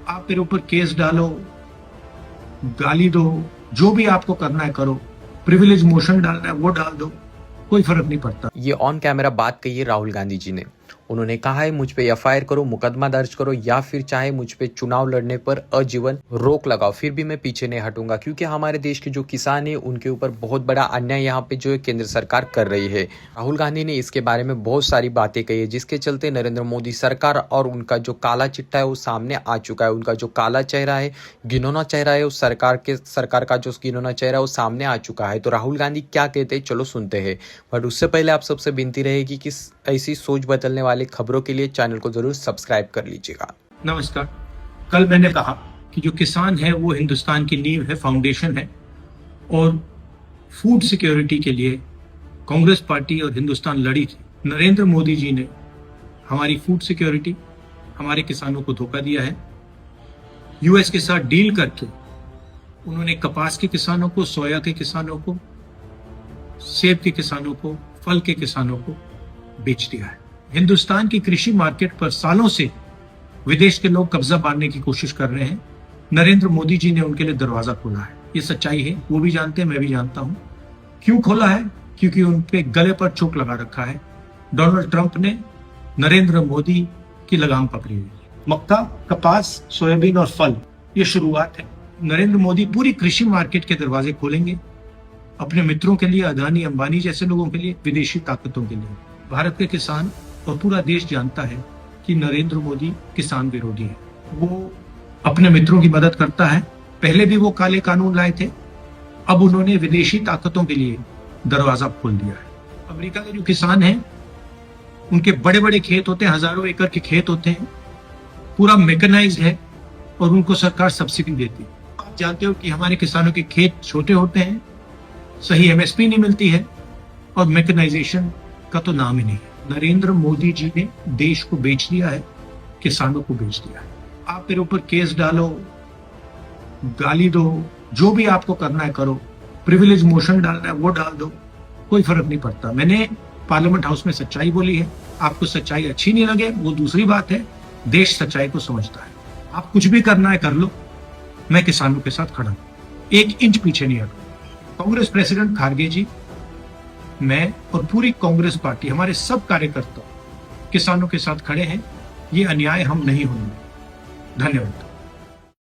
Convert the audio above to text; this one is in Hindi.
आप मेरे ऊपर केस डालो, गाली दो, जो भी आपको करना है करो, प्रिविलेज मोशन डालना है वो डाल दो, कोई फर्क नहीं पड़ता। ये ऑन कैमरा बात कही है राहुल गांधी जी ने। उन्होंने कहा है मुझ पे एफआईआर करो, मुकदमा दर्ज करो या फिर चाहे मुझ पे चुनाव लड़ने पर आजीवन रोक लगाओ, फिर भी मैं पीछे नहीं हटूंगा, क्योंकि हमारे देश के जो किसान हैं उनके ऊपर बहुत बड़ा अन्याय यहाँ पे जो है केंद्र सरकार कर रही है। राहुल गांधी ने इसके बारे में बहुत सारी बातें कही है, जिसके चलते नरेंद्र मोदी सरकार और उनका जो काला चिट्टा है वो सामने आ चुका है। उनका जो काला चेहरा है, घिनौना चेहरा है, उस सरकार का जो घिनौना चेहरा है वो सामने आ चुका है। तो राहुल गांधी क्या कहते हैं चलो सुनते हैं। बट उससे पहले आप सबसे विनती रहेगी कि ऐसी सोच बदलने वाली खबरों के लिए चैनल को जरूर सब्सक्राइब कर लीजिएगा। नमस्कार। कल मैंने कहा कि जो किसान है वो हिंदुस्तान की नींव है, फाउंडेशन है, और फूड सिक्योरिटी के लिए कांग्रेस पार्टी और हिंदुस्तान लड़ी थी। नरेंद्र मोदी जी ने हमारी फूड सिक्योरिटी, हमारे किसानों को धोखा दिया है। यूएस के साथ डील करके उन्होंने कपास के किसानों को, सोया के किसानों को, सेब के किसानों को, फल के किसानों को बेच दिया है। हिंदुस्तान की कृषि मार्केट पर सालों से विदेश के लोग कब्जा पाने की कोशिश कर रहे हैं। नरेंद्र मोदी जी ने उनके लिए दरवाजा खोला है। ये सच्चाई है, वो भी जानते हैं, मैं भी जानता हूं। क्यों खोला है? क्योंकि उनके गले पर चोट लगा रखा है। डोनाल्ड ट्रंप ने नरेंद्र मोदी की लगाम पकड़ी हुई है। मक्का, कपास, सोयाबीन और फल, ये शुरुआत है। नरेंद्र मोदी पूरी कृषि मार्केट के दरवाजे खोलेंगे अपने मित्रों के लिए, अदानी अंबानी जैसे लोगों के लिए, विदेशी ताकतों के लिए। भारत के किसान और पूरा देश जानता है कि नरेंद्र मोदी किसान विरोधी है। वो अपने मित्रों की मदद करता है। पहले भी वो काले कानून लाए थे, अब उन्होंने विदेशी ताकतों के लिए दरवाजा खोल दिया है। अमेरिका के जो किसान हैं उनके बड़े बड़े खेत होते हैं, हजारों एकड़ के खेत होते हैं, पूरा मैकेनाइज्ड है और उनको सरकार सब्सिडी देती है। आप जानते हो कि हमारे किसानों के खेत छोटे होते हैं, सही एमएसपी नहीं मिलती है और मैकेनाइजेशन का तो नाम ही नहीं है। नरेंद्र मोदी जी ने देश को बेच दिया है, किसानों को बेच दिया है। आप मेरे ऊपर केस डालो, गाली दो, जो भी आपको करना है करो, प्रिविलेज मोशन डालना है वो डाल दो, कोई फर्क नहीं पड़ता। मैंने पार्लियामेंट हाउस में सच्चाई बोली है। आपको सच्चाई अच्छी नहीं लगे वो दूसरी बात है, देश सच्चाई को समझता है। आप कुछ भी करना है कर लो, मैं किसानों के साथ खड़ा हूं, 1 इंच पीछे नहीं हटूंगा। कांग्रेस प्रेसिडेंट खारगे जी, मैं और पूरी कांग्रेस पार्टी, हमारे सब कार्यकर्ता किसानों के साथ खड़े हैं। ये अन्याय हम नहीं होने देंगे। धन्यवाद।